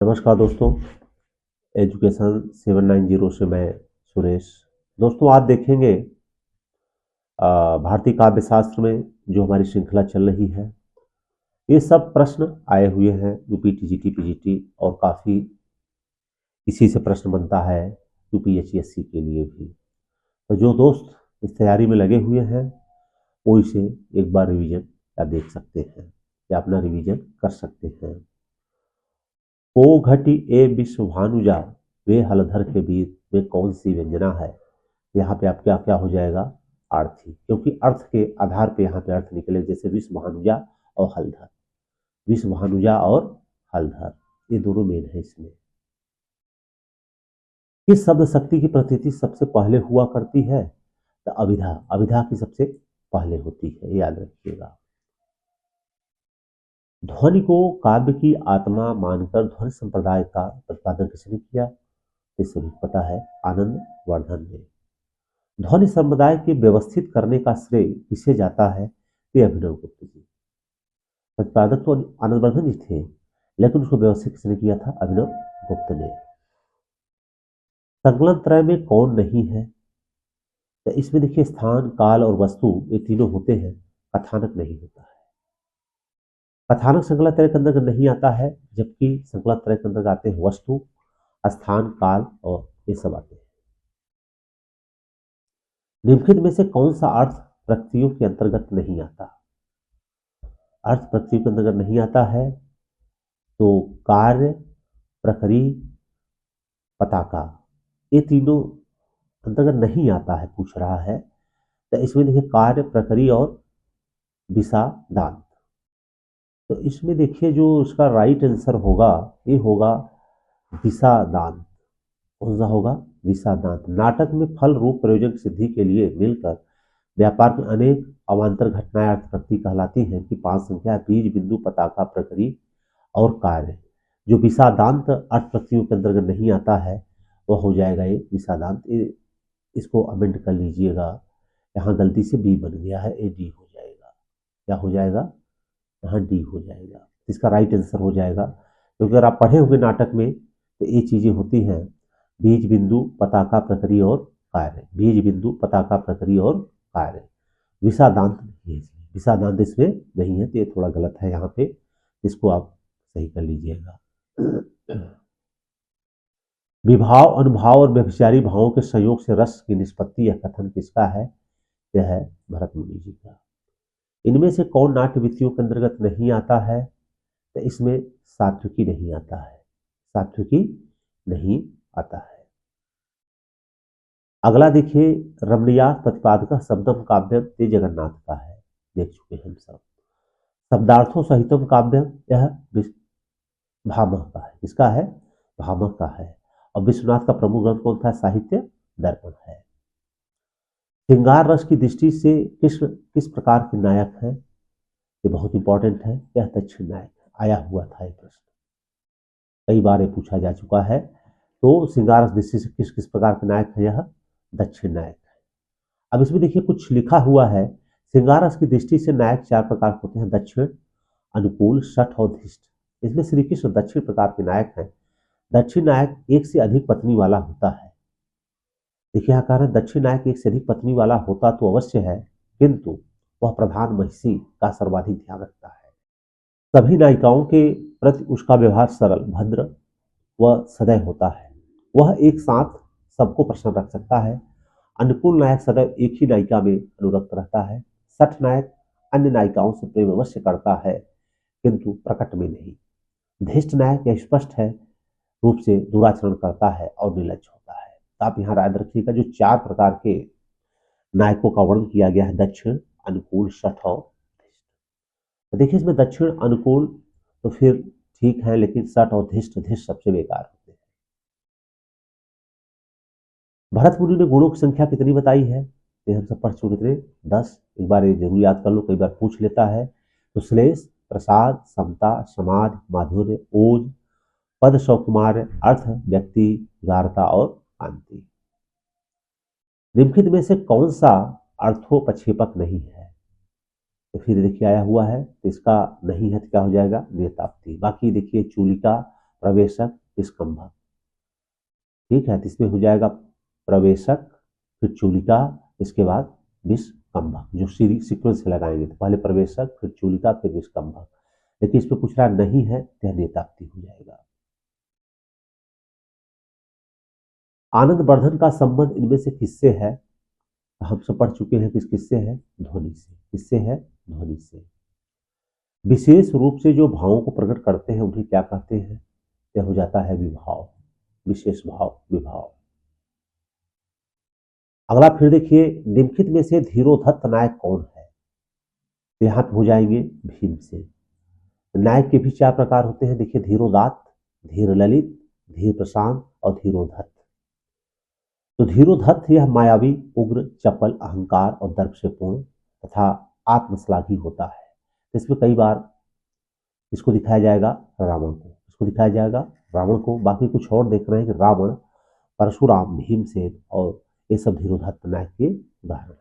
नमस्कार दोस्तों। एजुकेशन 790 से मैं सुरेश। दोस्तों आज देखेंगे भारतीय काव्य शास्त्र में जो हमारी श्रृंखला चल रही है, ये सब प्रश्न आए हुए हैं यूपी टीजीटी पीजीटी और काफ़ी इसी से प्रश्न बनता है यूपीएससी के लिए भी। तो जो दोस्त इस तैयारी में लगे हुए हैं वो इसे एक बार रिवीजन या देख सकते हैं या अपना रिवीजन कर सकते हैं। ओ घटी ए विश्व भानुजा वे हलधर के बीच में कौन सी व्यंजना है। यहाँ पे आप क्या क्या हो जाएगा, आर्थी, क्योंकि अर्थ के आधार पे यहाँ पे अर्थ निकले, जैसे विश्व भानुजा और हलधर। विश्व भानुजा और हलधर ये दोनों मेन है इसमें। किस शब्द शक्ति की प्रतीति सबसे पहले हुआ करती है? तो अभिधा, अभिधा की सबसे पहले होती है, याद रखिएगा। ध्वनि को काव्य की आत्मा मानकर ध्वनि संप्रदाय का प्रतिपादन किसने किया? इसे भी पता है, आनंद वर्धन ने। ध्वनि समुदाय के व्यवस्थित करने का श्रेय किसे जाता है? ये अभिनव गुप्त जी। प्रतिपादक तो आनंद वर्धन जी थे, लेकिन उसको व्यवस्थित किसने किया था? अभिनव गुप्त ने। संकलन त्रय में कौन नहीं है? तो इसमें देखिए स्थान, काल और वस्तु ये तीनों होते हैं, कथानक नहीं होता है। कथानक संकलन त्रय के अंदर नहीं आता है, जबकि संकलन त्रय के अंदर आते हैं वस्तु, स्थान, काल और ये सब आते हैं। निम्नलिखित में से कौन सा अर्थ प्रकृतियों के अंतर्गत नहीं आता? अर्थ प्रकृतियों के अंतर्गत नहीं आता है तो कार्य, प्रकृति, पताका ये तीनों अंतर्गत नहीं आता है, पूछ रहा है। तो इसमें देखिए कार्य, प्रकृति और विषादांत। तो इसमें देखिए जो इसका राइट आंसर होगा ये होगा विषादांत। कौन सा होगा? विषादांत। नाटक में फल रूप प्रयोजन की सिद्धि के लिए मिलकर व्यापार में अनेक अवान्तर घटनाएं अर्थ प्रकृति कहलाती हैं कि 5 संख्या बीज, बिंदु, पताका, प्रकृति और कार्य। जो विषादांत अर्थ प्रकृतियों के अंतर्गत नहीं आता है वह हो जाएगा ये विषादांत। इसको अमेंड कर लीजिएगा, यहाँ गलती से बी बन गया है, ए डी हो जाएगा। क्या हो जाएगा? यहाँ डी हो जाएगा। इसका राइट आंसर हो जाएगा, क्योंकि अगर आप पढ़े हुए नाटक में तो ये चीजें होती हैं, बीज, बिंदु, पताका, प्रकृति और कार्य। बीज, बिंदु, पताका, प्रकृति और कार्य। विषादांत नहीं है, विषादांत इसमें नहीं है, तो ये थोड़ा गलत है यहाँ पे, इसको आप सही कर लीजिएगा। विभाव, अनुभाव और व्यभिचारी भावों के संयोग से रस की निष्पत्ति यह कथन किसका है? यह है भरत मुनि जी का। इनमें से कौन नाट्य विधियों के अंतर्गत नहीं आता है? तो इसमें सात्विकी नहीं आता है, सात्विकी नहीं आता है। अगला देखिए, रमणीयार्थ प्रतिपादक शब्दम काव्यम ते जगन्नाथ का है, देख चुके हैं हम सब। शब्दार्थों सहितम काव्यम यह भामह का है। किसका है? भामह का है। और विश्वनाथ का प्रमुख ग्रंथ कौन था? साहित्य दर्पण है। श्रृंगार रस की दृष्टि से कृष्ण किस प्रकार के नायक है? ये बहुत इंपॉर्टेंट है, यह दक्षिण नायक आया हुआ था। ये प्रश्न कई बार ये पूछा जा चुका है। तो श्रृंगार रस दृष्टि से किस किस प्रकार के नायक है? यह दक्षिण नायक है। अब इसमें देखिए कुछ लिखा हुआ है, श्रृंगार रस की दृष्टि से नायक 4 प्रकार के होते हैं, दक्षिण, अनुकूल, शठ और धीष्ट। इसमें श्री कृष्ण दक्षिण प्रकार के नायक हैं। दक्षिण नायक एक से अधिक पत्नी वाला होता है। देखिए यहाँ कह रहे हैं दक्षिण नायक एक से अधिक पत्नी वाला होता तो अवश्य है, किंतु वह प्रधान महिषी का सर्वाधिक ध्यान रखता है। सभी नायिकाओं के प्रति उसका व्यवहार सरल, भद्र व सदैव होता है। वह एक साथ सबको प्रसन्न रख सकता है। अनुकूल नायक सदैव एक ही नायिका में अनुरक्त रहता है। सठ नायक अन्य नायिकाओं से प्रेम अवश्य करता है, किंतु प्रकट में नहीं। धृष्ट नायक यह स्पष्ट है रूप से दुराचरण करता है और निर्लज होता है। तो आप यहाँ याद रखिएगा, जो 4 प्रकार के नायकों का वर्णन किया गया है, दक्षिण, अनुकूल, शठ और धृष्ट। तो देखिए इसमें दक्षिण, अनुकूल तो फिर ठीक है, लेकिन शठ और धृष्ट सबसे बेकार होते हैं। भरत मुनि ने गुणों की संख्या कितनी बताई है? ये हम सब पढ़ चुके कितने? 10। एक बार ये जरूर याद कर लो, कई बार पूछ लेता है। तो श्लेष, प्रसाद, समता, समाध, माधुर्य, ओज, पद, सौकुमार, अर्थ, व्यक्ति, गारता और कांति। निम्नलिखित में से कौन सा अर्थोपक्षेपक नहीं है? तो फिर देखिए आया हुआ है, तो इसका नहीं है तो क्या हो जाएगा? नियताप्ति। बाकी देखिए चूलिका, प्रवेशक विस्कंभक। ठीक है, तो इसमें हो जाएगा प्रवेशक, फिर चूलिका, इसके बाद विस्कंभक। जो सीक्वेंस से लगाएंगे तो पहले प्रवेशक, फिर चूलिका, फिर विस्कंभक। लेकिन इसमें पूछ रहा नहीं है तो यह नेताप्ति हो जाएगा। आनंद वर्धन का संबंध इनमें से किससे है? हम सब पढ़ चुके हैं कि किससे है? ध्वनि से। किससे है? ध्वनि से। विशेष रूप से जो भावों को प्रकट करते हैं उन्हें क्या कहते हैं? यह हो जाता है विभाव, विशेष भाव, विभाव। अगला फिर देखिए, निम्नलिखित में से धीरोधत्त नायक कौन है? यहां पे हो जाएंगे भीमसेन। नायक के भी चार प्रकार होते हैं, देखिए धीरोदात्त, धीर ललित, धीर प्रशांत और धीरोधत्त। तो धीरोधत्त यह मायावी, उग्र, चपल, अहंकार और दर्प से पूर्ण तथा आत्मश्लाघी होता है। इसमें कई बार इसको दिखाया जाएगा रावण को, इसको दिखाया जाएगा रावण को। बाकी कुछ और देख रहे हैं कि रावण, परशुराम, भीमसेन और ये सब धीरोधत्त नायक के उदाहरण हैं।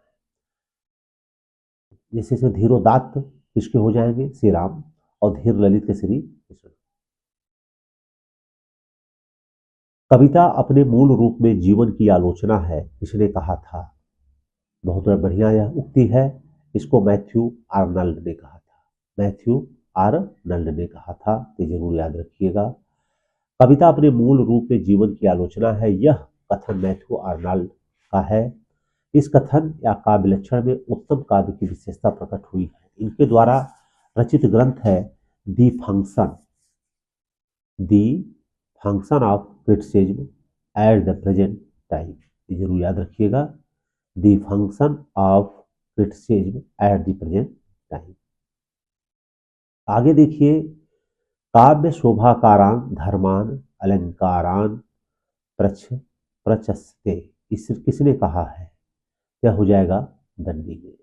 जैसे धीरोदात्त किसके हो जाएंगे? श्री राम, और धीर ललित के श्री कृष्ण। कविता अपने मूल रूप में जीवन की आलोचना है, किसने कहा था? बहुत बढ़िया यह उक्ति है, इसको मैथ्यू आर्नल्ड ने कहा था। मैथ्यू आर्नल्ड ने कहा था, ये जरूर याद रखिएगा। कविता अपने मूल रूप में जीवन की आलोचना है, यह कथन मैथ्यू आर्नल्ड का है। इस कथन या काव्य लक्षण में उत्तम काव्य की विशेषता प्रकट हुई है। इनके द्वारा रचित ग्रंथ है the function of criticism at the present time. ये जरूर याद रखिएगा, the function of criticism at the present time. आगे देखिए, काव्य शोभाकारान धर्मान अलंकारान प्रचस्ते, इस किसने कहा है? यह हो जाएगा दंडी ने।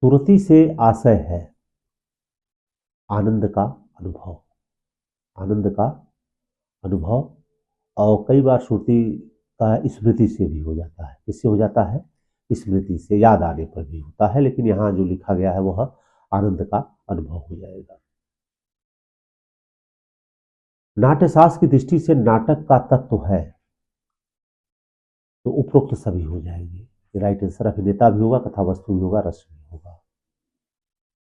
सुरति से आशय है आनंद का अनुभव, आनंद का अनुभव। और कई बार श्रुति का स्मृति से भी हो जाता है। इससे हो जाता है स्मृति से, याद आने पर भी होता है, लेकिन यहाँ जो लिखा गया है वह आनंद का अनुभव हो जाएगा। नाट्यशास्त्र की दृष्टि से नाटक का तत्व है, तो उपरोक्त सभी हो जाएंगे। राइट आंसर अभिनेता भी होगा, कथा वस्तु भी होगा, रस भी होगा।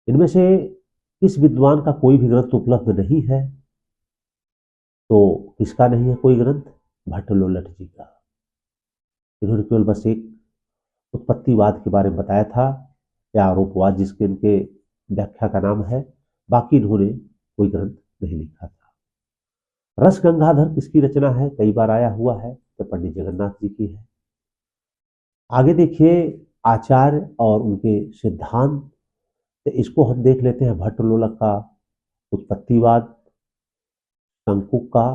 इनमें से इस विद्वान का कोई भी ग्रंथ उपलब्ध नहीं है, तो किसका नहीं है कोई ग्रंथ? भट्टलोलट जी का। इन्होंने केवल बस एक उत्पत्तिवाद के बारे में बताया था, या आरोपवाद जिसके इनके व्याख्या का नाम है। बाकी इन्होंने कोई ग्रंथ नहीं लिखा था। रस गंगाधर किसकी रचना है? कई बार आया हुआ है, तो पंडित जगन्नाथ जी की है। आगे देखिए, आचार्य और उनके सिद्धांत, तो इसको हम देख लेते हैं। भट्टलोलक का उत्पत्तिवाद, शंकुक का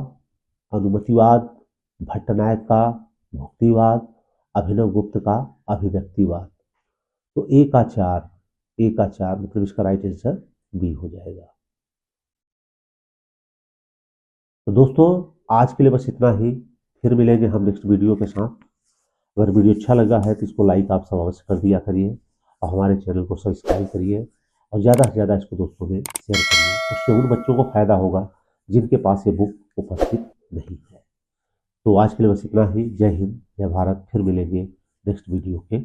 अनुमतिवाद, भट्टनायक का भुक्तिवाद, अभिनव गुप्त का अभिव्यक्तिवाद। तो एक आचार मतलब इसका राइट आंसर बी हो जाएगा। तो दोस्तों आज के लिए बस इतना ही, फिर मिलेंगे हम नेक्स्ट वीडियो के साथ। अगर वीडियो अच्छा लगा है तो इसको लाइक आप सब अवश्य कर दिया करिए, और हमारे चैनल को सब्सक्राइब करिए, और ज़्यादा से ज़्यादा इसको दोस्तों में शेयर करिए। उससे उन बच्चों को फायदा होगा जिनके पास ये बुक उपस्थित नहीं है। तो आज के लिए बस इतना ही। जय हिंद, जय भारत। फिर मिलेंगे नेक्स्ट वीडियो के